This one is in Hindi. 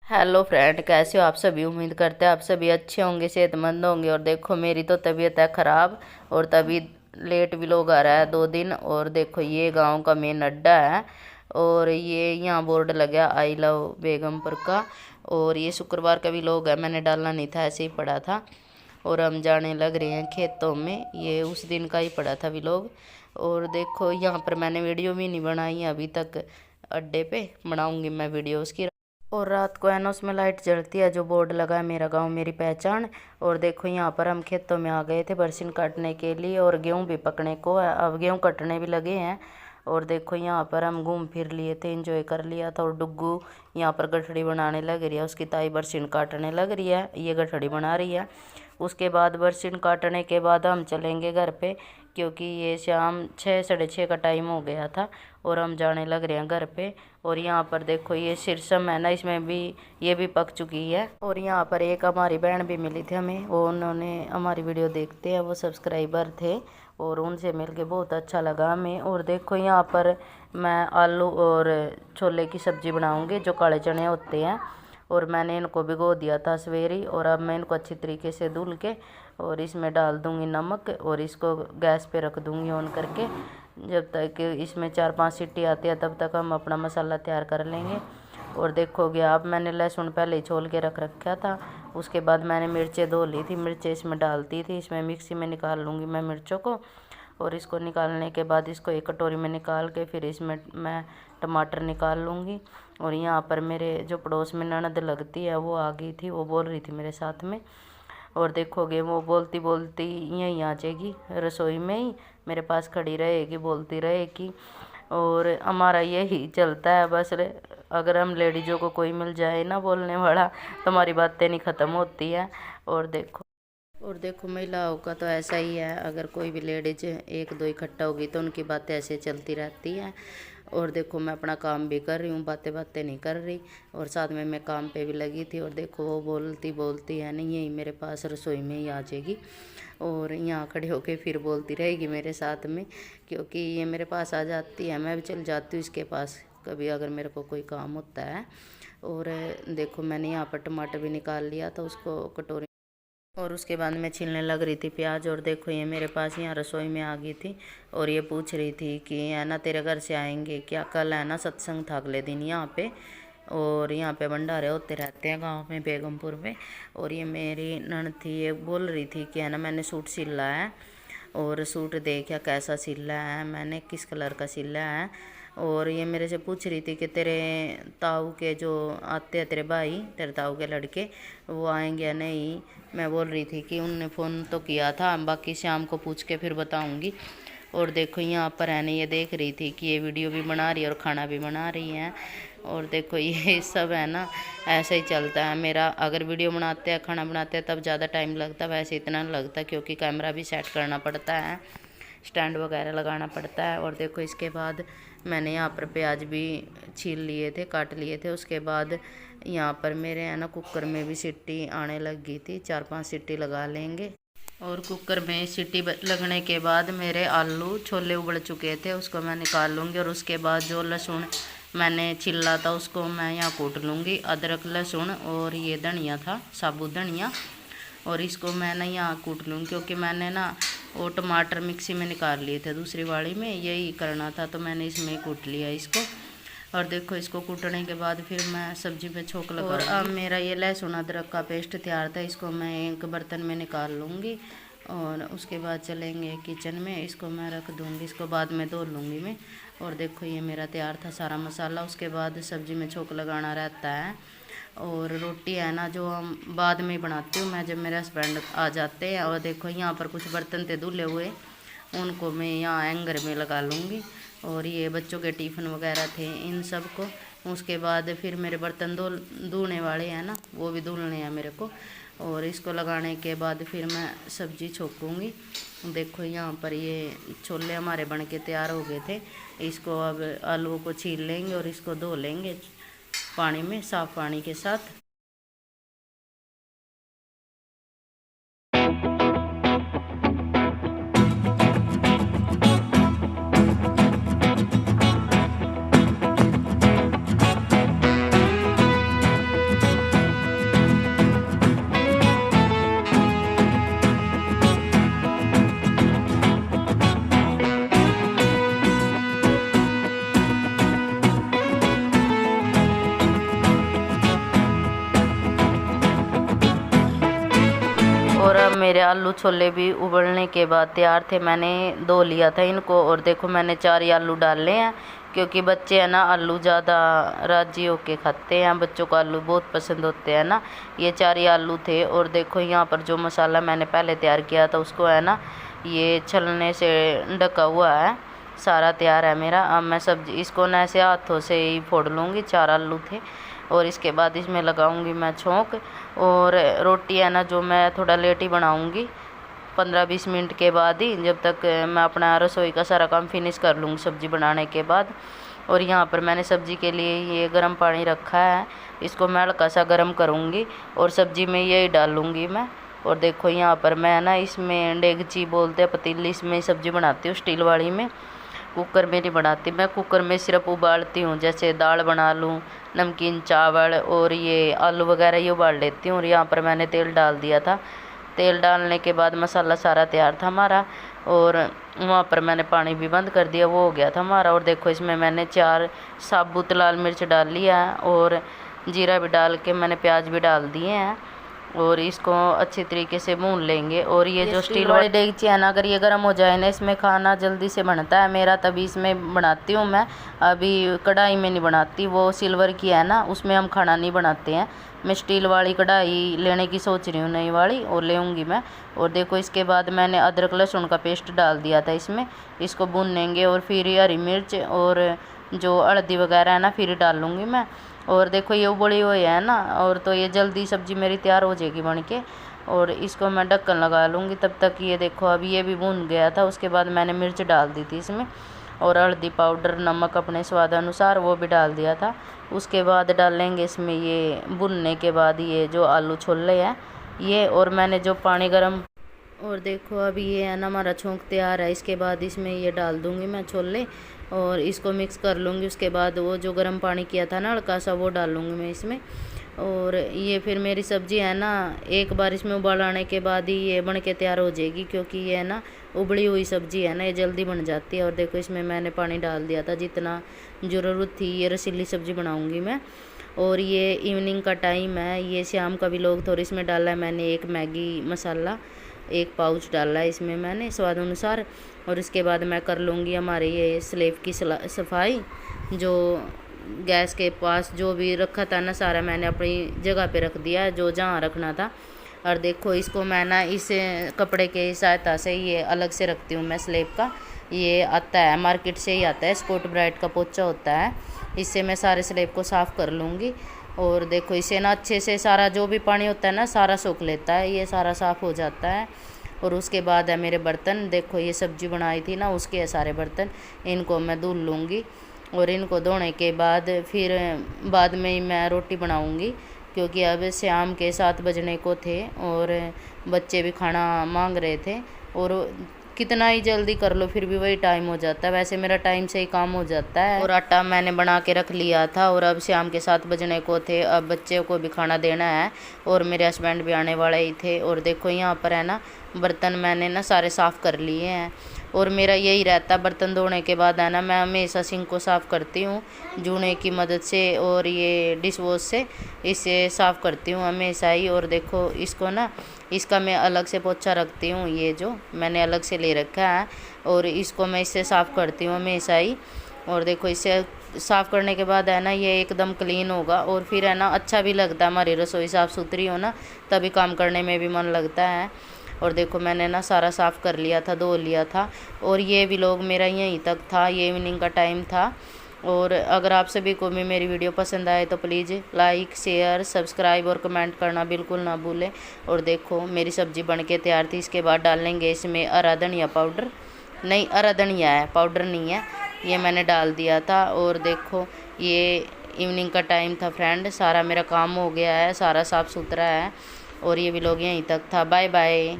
हेलो फ्रेंड, कैसे हो आप सभी। उम्मीद करते हैं आप सभी अच्छे होंगे, सेहतमंद होंगे। और देखो मेरी तो तबीयत है ख़राब और तभी लेट भी लोग आ रहा है 2 दिन। और देखो ये गांव का मेन अड्डा है और ये यहाँ बोर्ड लगा आई लव बेगमपुर का। और ये शुक्रवार का भी लोग है, मैंने डालना नहीं था, ऐसे ही पड़ा था। और हम जाने लग रहे हैं खेतों में, ये उस दिन का ही पड़ा था व्लॉग। और देखो यहाँ पर मैंने वीडियो भी नहीं बनाई है अभी तक, अड्डे पे बनाऊंगी मैं वीडियो उसकी। और रात को है ना उसमें लाइट जलती है, जो बोर्ड लगा है मेरा गांव मेरी पहचान। और देखो यहाँ पर हम खेतों में आ गए थे बरसीन काटने के लिए और गेहूं भी पकने को है, अब गेहूं कटने भी लगे हैं। और देखो यहाँ पर हम घूम फिर लिए थे, एंजॉय कर लिया था। और डुग्गू यहाँ पर गठड़ी बनाने लग रही है, उसकी ताई बरसीन काटने लग रही है, ये गठड़ी बना रही है। उसके बाद बरसीन काटने के बाद हम चलेंगे घर पे, क्योंकि ये शाम 6 साढ़े 6 का टाइम हो गया था और हम जाने लग रहे हैं घर पे। और यहाँ पर देखो ये सिरसम है ना, इसमें भी ये भी पक चुकी है। और यहाँ पर एक हमारी बहन भी मिली थी हमें, वो उन्होंने हमारी वीडियो देखते हैं, वो सब्सक्राइबर थे और उनसे मिलके बहुत अच्छा लगा हमें। और देखो यहाँ पर मैं आलू और छोले की सब्ज़ी बनाऊँगी, जो काले चने होते हैं। और मैंने इनको भिगो दिया था सवेरे और अब मैं इनको अच्छी तरीके से धुल के और इसमें डाल दूँगी नमक और इसको गैस पे रख दूँगी ऑन करके। जब तक इसमें 4-5 सीटी आती है तब तक हम अपना मसाला तैयार कर लेंगे। और देखोगे आप, मैंने लहसुन पहले ही छोल के रख रखा था। उसके बाद मैंने मिर्चें धो ली थी, मिर्चें इसमें डालती थी, इसमें मिक्सी में निकाल लूँगी मैं मिर्चों को। और इसको निकालने के बाद इसको एक कटोरी में निकाल के फिर इसमें मैं टमाटर निकाल लूँगी। और यहाँ पर मेरे जो पड़ोस में ननद लगती है वो आ गई थी, वो बोल रही थी मेरे साथ में। और देखोगे वो बोलती बोलती यहीं आ जाएगी रसोई में ही, मेरे पास खड़ी रहेगी, बोलती रहेगी। और हमारा यही चलता है बस। अगर हम लेडीज़ों को कोई मिल जाए ना बोलने वाला, तो हमारी बातें नहीं ख़त्म होती हैं। और देखो महिलाओं का तो ऐसा ही है, अगर कोई भी लेडीज एक दो इकट्ठा होगी तो उनकी बातें ऐसे चलती रहती हैं। और देखो मैं अपना काम भी कर रही हूँ, बातें बातें नहीं कर रही। और साथ में मैं काम पे भी लगी थी। और देखो वो बोलती बोलती है नहीं, यही मेरे पास रसोई में ही आ जाएगी और यहाँ खड़े होके फिर बोलती रहेगी मेरे साथ में, क्योंकि ये मेरे पास आ जाती है, मैं भी चल जाती हूँ इसके पास कभी अगर मेरे को कोई काम होता है। और देखो मैंने यहाँ पर टमाटर भी निकाल लिया था, उसको कटोरी। और उसके बाद मैं छीलने लग रही थी प्याज। और देखो ये मेरे पास यहाँ रसोई में आ गई थी और ये पूछ रही थी कि है ना तेरे घर से आएंगे क्या, कल है ना सत्संग था अगले दिन यहाँ पे। और यहाँ पे भंडारे होते रहते हैं गांव में बेगमपुर में। और ये मेरी ननद थी, ये बोल रही थी कि है ना मैंने सूट सिला है और सूट देखा कैसा सिला है, मैंने किस कलर का सिला है। और ये मेरे से पूछ रही थी कि तेरे ताऊ के जो आते हैं, तेरे भाई, तेरे ताऊ के लड़के, वो आएंगे या नहीं। मैं बोल रही थी कि उनने फ़ोन तो किया था, बाकी शाम को पूछ के फिर बताऊंगी। और देखो यहाँ पर है ना, ये देख रही थी कि ये वीडियो भी बना रही है और खाना भी बना रही हैं। और देखो ये सब है ना ऐसे ही चलता है मेरा, अगर वीडियो बनाते हैं खाना बनाते हैं तब ज़्यादा टाइम लगता है, वैसे इतना नहीं लगता क्योंकि कैमरा भी सेट करना पड़ता है, स्टैंड वगैरह लगाना पड़ता है। और देखो इसके बाद मैंने यहाँ पर प्याज भी छील लिए थे, काट लिए थे। उसके बाद यहाँ पर मेरे है ना कुकर में भी सीटी आने लग गई थी, 4-5 सीटी लगा लेंगे। और कुकर में सीटी लगने के बाद मेरे आलू छोले उबल चुके थे, उसको मैं निकाल लूँगी। और उसके बाद जो लहसुन मैंने छिला था उसको मैं यहाँ कूट लूँगी, अदरक लहसुन और ये धनिया था, साबुत धनिया। और इसको मैं ना यहाँ कूट लूँगी, क्योंकि मैंने ना वो टमाटर मिक्सी में निकाल लिए थे दूसरी वाली में, यही करना था तो मैंने इसमें कूट लिया इसको। और देखो इसको कूटने के बाद फिर मैं सब्जी पे छोंक लगा। और अब मेरा ये लहसुन अदरक का पेस्ट तैयार था, इसको मैं एक बर्तन में निकाल लूँगी। और उसके बाद चलेंगे किचन में, इसको मैं रख दूँगी, इसको बाद में धो लूँगी मैं। और देखो ये मेरा तैयार था सारा मसाला। उसके बाद सब्ज़ी में छोंक लगाना रहता है। और रोटी है ना जो हम बाद में ही बनाती हूँ मैं, जब मेरे हस्बैंड आ जाते हैं। और देखो यहाँ पर कुछ बर्तन थे धुले हुए, उनको मैं यहाँ एंगर में लगा लूँगी। और ये बच्चों के टिफ़िन वगैरह थे इन सब को। उसके बाद फिर मेरे बर्तन धोने वाले हैं ना, वो भी धुलने हैं मेरे को। और इसको लगाने के बाद फिर मैं सब्ज़ी छोंकूँगी। देखो यहाँ पर ये छोले हमारे बन के तैयार हो गए थे, इसको अब आलूओं को छील लेंगे और इसको धो लेंगे पानी में, साफ़ पानी के साथ। मेरे आलू छोले भी उबलने के बाद तैयार थे। मैंने धो लिया था इनको और देखो मैंने 4 ही आलू डाले हैं, क्योंकि बच्चे हैं ना आलू ज़्यादा राजी होके खाते हैं, बच्चों को आलू बहुत पसंद होते हैं ना। ये 4 ही आलू थे। और देखो यहाँ पर जो मसाला मैंने पहले तैयार किया था उसको है ना ये छलने से ढका हुआ है, सारा तैयार है मेरा। अब मैं सब्जी इसको ना ऐसे हाथों से ही फोड़ लूँगी। 4 आलू थे और इसके बाद इसमें लगाऊंगी मैं छोंक। और रोटी है ना जो मैं थोड़ा लेट ही बनाऊंगी, 15-20 मिनट के बाद ही, जब तक मैं अपना रसोई का सारा काम फिनिश कर लूँगी सब्ज़ी बनाने के बाद। और यहाँ पर मैंने सब्ज़ी के लिए ये गर्म पानी रखा है, इसको मैं हल्का सा गर्म करूँगी और सब्ज़ी में यही डालूँगी मैं। और देखो यहाँ पर मैं ना इसमें डेगची बोलते हैं पतीली, इसमें सब्ज़ी बनाती हूँ स्टील वाली में। कुकर में नहीं बनाती मैं, कुकर में सिर्फ उबालती हूँ, जैसे दाल बना लूँ, नमकीन चावल और ये आलू वगैरह ये उबाल लेती हूँ। और यहाँ पर मैंने तेल डाल दिया था। तेल डालने के बाद मसाला सारा तैयार था हमारा और वहाँ पर मैंने पानी भी बंद कर दिया, वो हो गया था हमारा। और देखो इसमें मैंने 4 साबुत लाल मिर्च डाल लिया है और जीरा भी डाल के मैंने प्याज भी डाल दिए हैं और इसको अच्छी तरीके से भून लेंगे। और ये जो स्टील वाली डेगची है ना, अगर ये गर्म हो जाए ना, इसमें खाना जल्दी से बनता है मेरा, तभी इसमें बनाती हूँ मैं। अभी कढ़ाई में नहीं बनाती, वो सिल्वर की है ना उसमें हम खाना नहीं बनाते हैं। मैं स्टील वाली कढ़ाई लेने की सोच रही हूँ, नई वाली, और लेंगी मैं। और देखो इसके बाद मैंने अदरक लहसुन का पेस्ट डाल दिया था इसमें, इसको भूनेंगे। और फिर हरी मिर्च और जो हल्दी वगैरह है ना फिर डाल लूँगी मैं। और देखो ये उबली हुई है ना, और तो ये जल्दी सब्ज़ी मेरी तैयार हो जाएगी बन के। और इसको मैं ढक्कन लगा लूँगी तब तक। ये देखो अभी ये भी भून गया था। उसके बाद मैंने मिर्च डाल दी थी इसमें और हल्दी पाउडर, नमक अपने स्वाद अनुसार वो भी डाल दिया था। उसके बाद डालेंगे इसमें ये भुनने के बाद ये जो आलू छोले हैं ये, और मैंने जो पानी गर्म। और देखो अभी ये है ना हमारा छोंक तैयार है। इसके बाद इसमें ये डाल दूँगी मैं छोले और इसको मिक्स कर लूँगी। उसके बाद वो जो गर्म पानी किया था ना हल्का सा, वो डाल लूँगी मैं इसमें। और ये फिर मेरी सब्ज़ी है ना एक बार इसमें उबाल आने के बाद ही ये बन के तैयार हो जाएगी, क्योंकि ये है ना उबली हुई सब्ज़ी है ना, ये जल्दी बन जाती है। और देखो इसमें मैंने पानी डाल दिया था जितना ज़रूरत थी। ये रसीली सब्ज़ी बनाऊँगी मैं। और ये इवनिंग का टाइम है, ये शाम का भी लोग थोड़ी इसमें डाला है मैंने एक मैगी मसाला, 1 पाउच डाला है इसमें मैंने स्वाद अनुसार। और इसके बाद मैं कर लूँगी हमारे ये स्लेब की सफाई। जो गैस के पास जो भी रखा था ना सारा मैंने अपनी जगह पे रख दिया है, जो जहाँ रखना था। और देखो इसको मैं ना इस कपड़े के सहायता से ये अलग से रखती हूँ मैं स्लेब का। ये आता है मार्केट से ही आता है, स्कॉच ब्राइट का पोचा होता है। इससे मैं सारे स्लेब को साफ़ कर लूँगी। और देखो इसे ना अच्छे से सारा जो भी पानी होता है ना सारा सोख लेता है, ये सारा साफ़ हो जाता है। और उसके बाद है मेरे बर्तन, देखो ये सब्ज़ी बनाई थी ना उसके है सारे बर्तन, इनको मैं धुल लूँगी। और इनको धोने के बाद फिर बाद में ही मैं रोटी बनाऊँगी, क्योंकि अब शाम के 7 बजने को थे और बच्चे भी खाना मांग रहे थे। और कितना ही जल्दी कर लो फिर भी वही टाइम हो जाता है, वैसे मेरा टाइम से ही काम हो जाता है। और आटा मैंने बना के रख लिया था और अब शाम के 7 बजने को थे, अब बच्चे को भी खाना देना है और मेरे हस्बैंड भी आने वाले ही थे। और देखो यहाँ पर है ना बर्तन मैंने ना सारे साफ़ कर लिए हैं। और मेरा यही रहता है बर्तन धोने के बाद है ना मैं हमेशा सिंक को साफ़ करती हूँ जूने की मदद से और ये डिश वॉश से, इसे साफ़ करती हूँ हमेशा ही। और देखो इसको ना इसका मैं अलग से पोछा रखती हूँ, ये जो मैंने अलग से ले रखा है, और इसको मैं इससे साफ़ करती हूँ हमेशा ही। और देखो इससे साफ़ करने के बाद है ना ये एकदम क्लीन होगा और फिर है ना अच्छा भी लगता है, हमारी रसोई साफ़ सुथरी हो ना तभी काम करने में भी मन लगता है। और देखो मैंने ना सारा साफ़ कर लिया था, धो लिया था। और ये व्लॉग मेरा यहीं तक था, ये इवनिंग का टाइम था। और अगर आप सभी को भी मेरी वीडियो पसंद आए तो प्लीज़ लाइक, शेयर, सब्सक्राइब और कमेंट करना बिल्कुल ना भूलें। और देखो मेरी सब्ज़ी बनके तैयार थी। इसके बाद डालेंगे इसमें हरा धनिया पाउडर, नहीं हरा धनिया है, पाउडर नहीं है, ये मैंने डाल दिया था। और देखो ये इवनिंग का टाइम था फ्रेंड, सारा मेरा काम हो गया है, सारा साफ़ सुथरा है। और ये व्लॉग यहीं तक था। Bye bye.